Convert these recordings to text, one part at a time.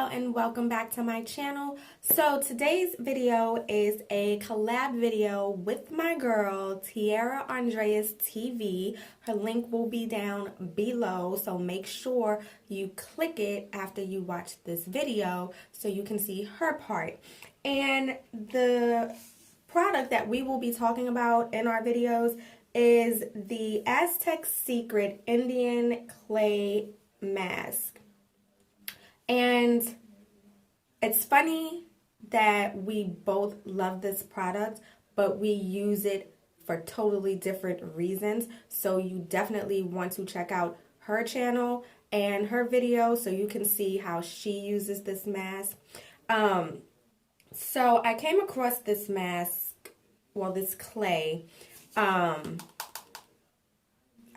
And welcome back to my channel. So today's video is a collab video with my girl tiarahandreastv. Her link will be down below, so make sure you click it after you watch this video so you can see her part. And the product that we will be talking about in our videos is the Aztec Secret Indian Clay Mask. And it's funny that we both love this product, but we use it for totally different reasons. So you definitely want to check out her channel and her video so you can see how she uses this mask. So I came across this mask, well, this clay, I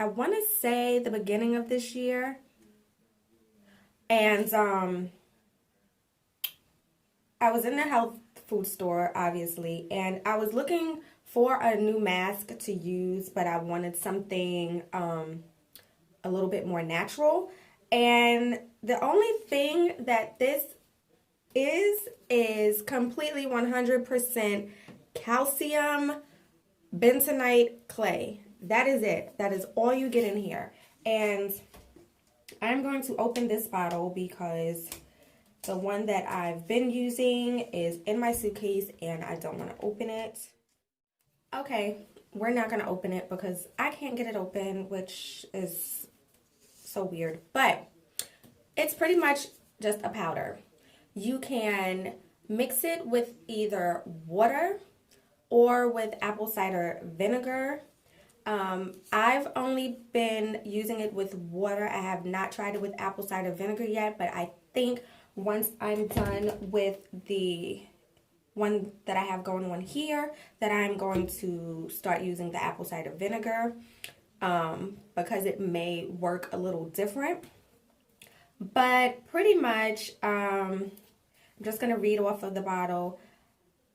want to say the beginning of this year. And I was in the health food store, obviously, and I was looking for a new mask to use, but I wanted something a little bit more natural. And the only thing that this is completely 100% calcium bentonite clay. That is it. That is all you get in here. And I'm going to open this bottle because the one that I've been using is in my suitcase and I don't want to open it. Okay, we're not going to open it because I can't get it open, which is so weird. But it's pretty much just a powder. You can mix it with either water or with apple cider vinegar. I've only been using it with water. I have not tried it with apple cider vinegar yet, but I think once I'm done with the one that I have going on here, that I'm going to start using the apple cider vinegar, because it may work a little different. But pretty much, I'm just going to read off of the bottle.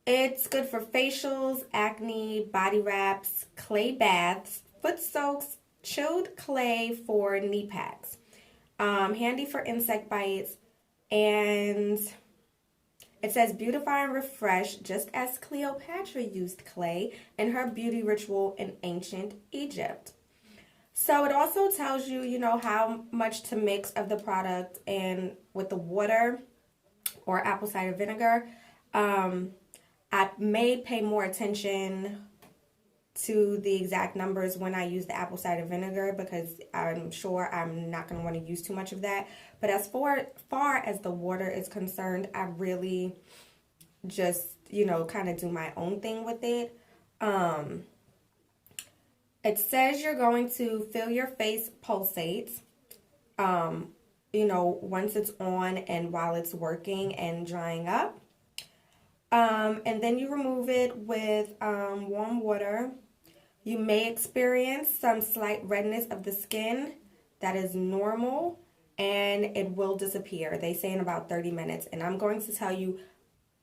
It's good for facials, acne, body wraps, clay baths, foot soaks, chilled clay for knee packs. Handy for insect bites. And it says beautify and refresh just as Cleopatra used clay in her beauty ritual in ancient Egypt. So it also tells you, you know, how much to mix of the product and with the water or apple cider vinegar. I may pay more attention to the exact numbers when I use the apple cider vinegar because I'm sure I'm not going to want to use too much of that. But as far as the water is concerned, I really just, you know, kind of do my own thing with it. It says you're going to feel your face pulsate, you know, once it's on and while it's working and drying up. And then you remove it with warm water. You may experience some slight redness of the skin. That is normal, and it will disappear. They say in about 30 minutes, and I'm going to tell you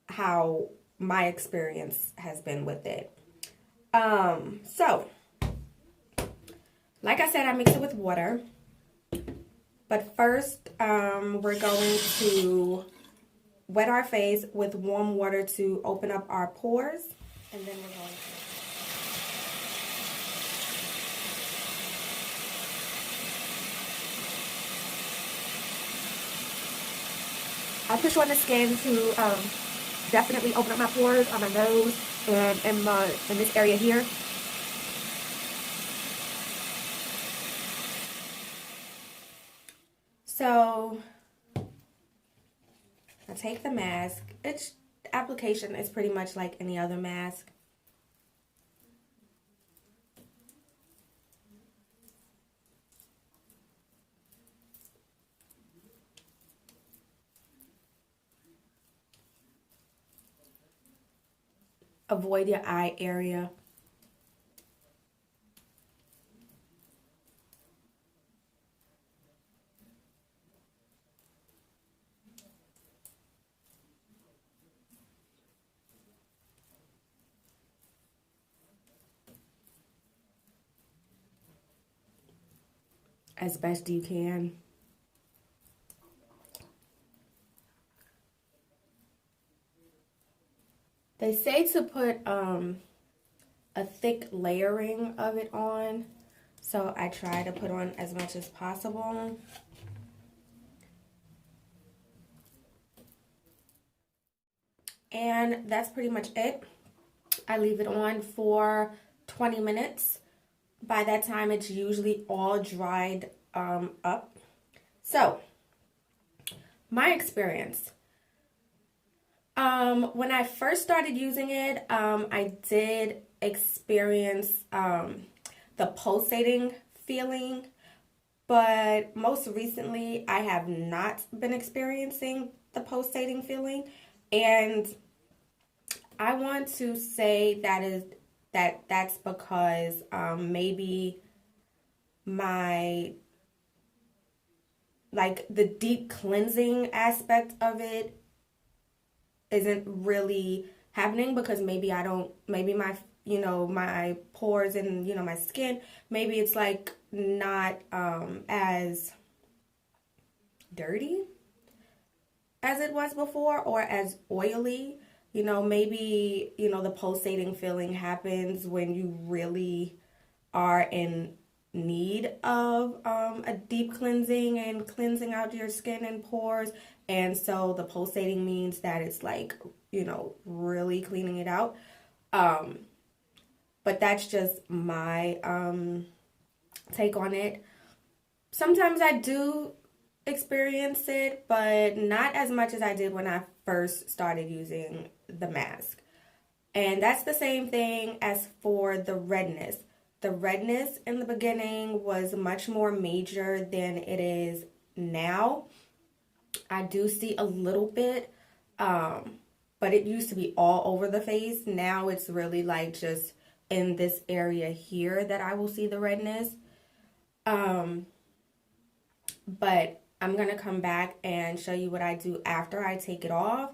how my experience has been with it. So, like I said, I mix it with water. But first, we're going to wet our face with warm water to open up our pores, and then we're going to I push on the skin to definitely open up my pores on my nose and in this area here. So I take the mask. Its application is pretty much like any other mask. Avoid your eye area. as best you can. They say to put a thick layering of it on, so I try to put on as much as possible. And that's pretty much it. I leave it on for 20 minutes. By that time, it's usually all dried up. So, my experience. When I first started using it, I did experience the pulsating feeling, but most recently, I have not been experiencing the pulsating feeling, and I want to say that's because maybe my, like, the deep cleansing aspect of it isn't really happening, because maybe my, my pores and, my skin, maybe it's like not as dirty as it was before, or as oily. Maybe, the pulsating feeling happens when you really are in need of a deep cleansing and cleansing out your skin and pores. And so the pulsating means that it's like, really cleaning it out. But that's just my take on it. Sometimes I do experience it, but not as much as I did when I first started using the mask. And that's the same thing as for the redness. The redness in the beginning was much more major than it is now. I do see a little bit, but it used to be all over the face. Now it's really like just in this area here that I will see the redness. But I'm going to come back and show you what I do after I take it off,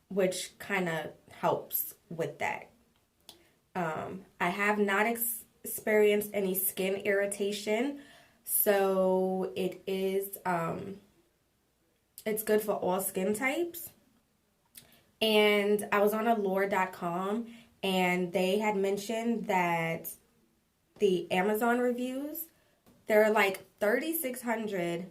which kind of helps with that. I have not experienced any skin irritation, so it is, it's good for all skin types. And I was on allure.com, and they had mentioned that the Amazon reviews, there are like 3,600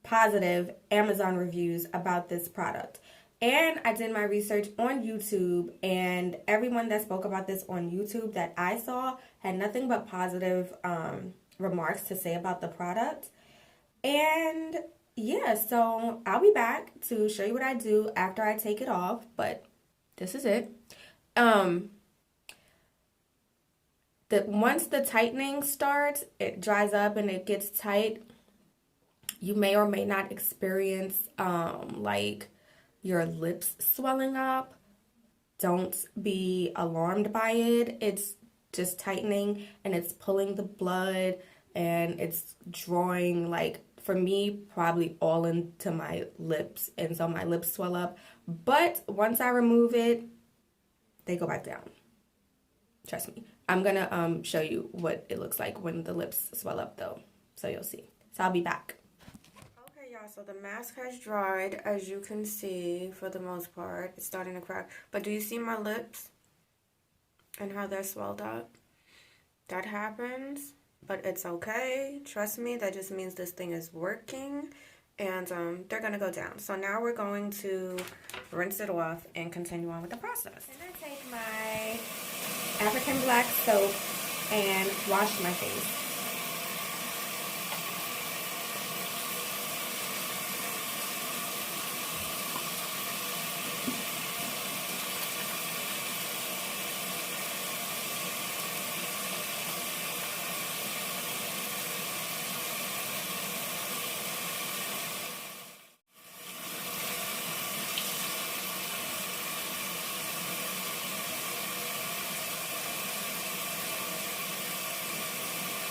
positive Amazon reviews about this product. And I did my research on YouTube, and everyone that spoke about this on YouTube that I saw had nothing but positive remarks to say about the product. And yeah, so I'll be back to show you what I do after I take it off, but this is it. Once the tightening starts, it dries up and it gets tight. You may or may not experience like your lips swelling up. Don't be alarmed by it. It's just tightening, and it's pulling the blood, and it's drawing, like, for me, probably all into my lips, and so my lips swell up. But once I remove it, they go back down. Trust me. I'm gonna show you what it looks like when the lips swell up, though, so you'll see. So I'll be back. Okay, y'all, so the mask has dried, as you can see, for the most part. It's starting to crack. But do you see my lips and how they're swelled up? That happens, but it's okay. Trust me, that just means this thing is working, and they're gonna go down. So now we're going to rinse it off and continue on with the process. And I take my African black soap and wash my face.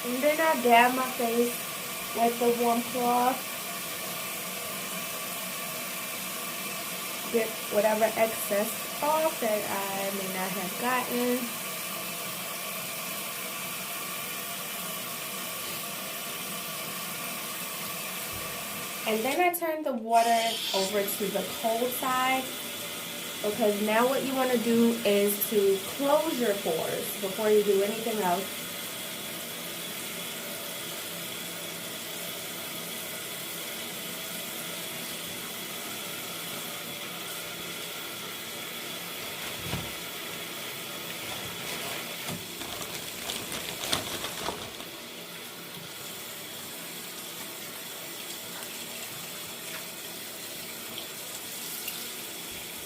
And then I dab my face with the warm cloth. Get whatever excess off that I may not have gotten. And then I turn the water over to the cold side, because now what you want to do is to close your pores before you do anything else.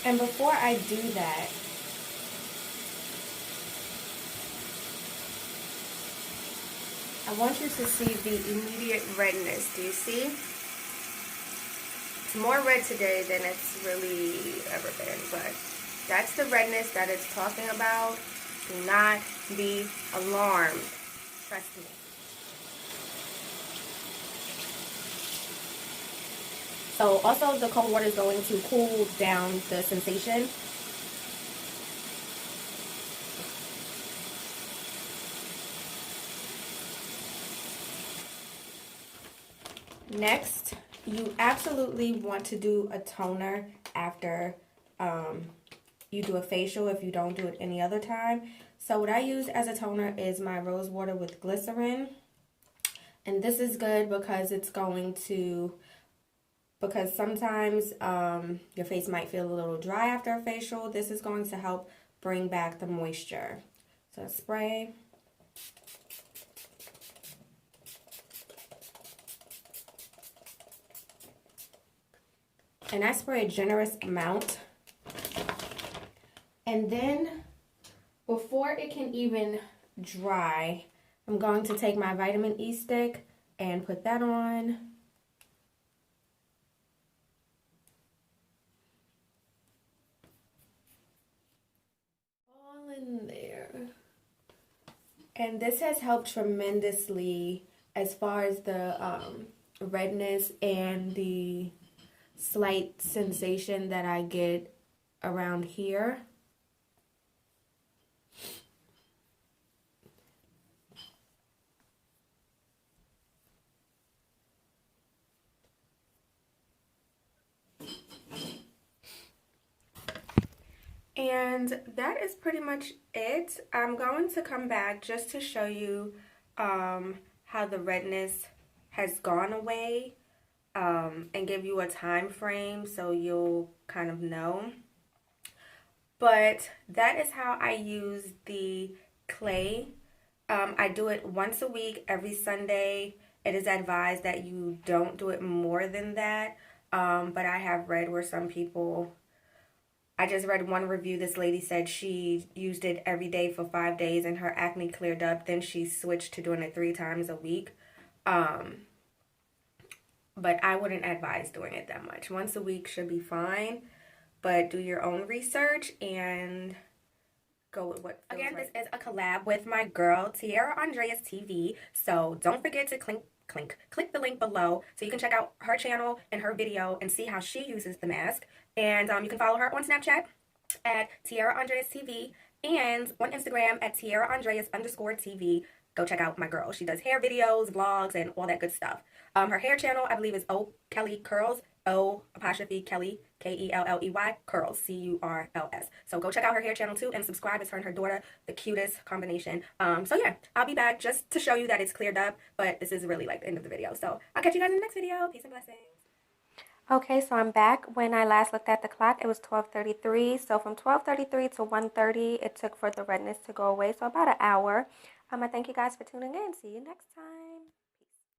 And before I do that, I want you to see the immediate redness. Do you see? It's more red today than it's really ever been, but that's the redness that it's talking about. Do not be alarmed. Trust me. So also the cold water is going to cool down the sensation. Next, you absolutely want to do a toner after you do a facial if you don't do it any other time. So what I use as a toner is my rose water with glycerin. And this is good because it's going to, because sometimes your face might feel a little dry after a facial. This is going to help bring back the moisture. So spray. And I spray a generous amount. And then before it can even dry, I'm going to take my vitamin E stick and put that on. All in there. And this has helped tremendously as far as the redness and the slight sensation that I get around here. And that is pretty much it. I'm going to come back just to show you how the redness has gone away and give you a time frame so you'll kind of know. But that is how I use the clay. I do it once a week, every Sunday. It is advised that you don't do it more than that. But I have read where some people, I just read one review. This lady said she used it every day for 5 days and her acne cleared up. Then she switched to doing it 3 times a week. But I wouldn't advise doing it that much. Once a week should be fine. But do your own research and go with what feels right. Again, this is a collab with my girl, tiarahandreastv. So don't forget to click the link below so you can check out her channel and her video and see how she uses the mask. And you can follow her on Snapchat at tiarahandreastv and on Instagram at tiarahandreas_tv. Go check out my girl. She does hair videos, vlogs, and all that good stuff. Her hair channel, I believe, is O Kelly Curls. O''Kelly, K-E-L-L-E-Y, Curls, C-U-R-L-S. So go check out her hair channel too and subscribe. It's her and her daughter, the cutest combination. So yeah, I'll be back just to show you that it's cleared up, but this is really like the end of the video. So I'll catch you guys in the next video. Peace and blessings. Okay, so I'm back. When I last looked at the clock, it was 12:33. So from 12:33 to 1:30, it took for the redness to go away. So about an hour. I thank you guys for tuning in. See you next time.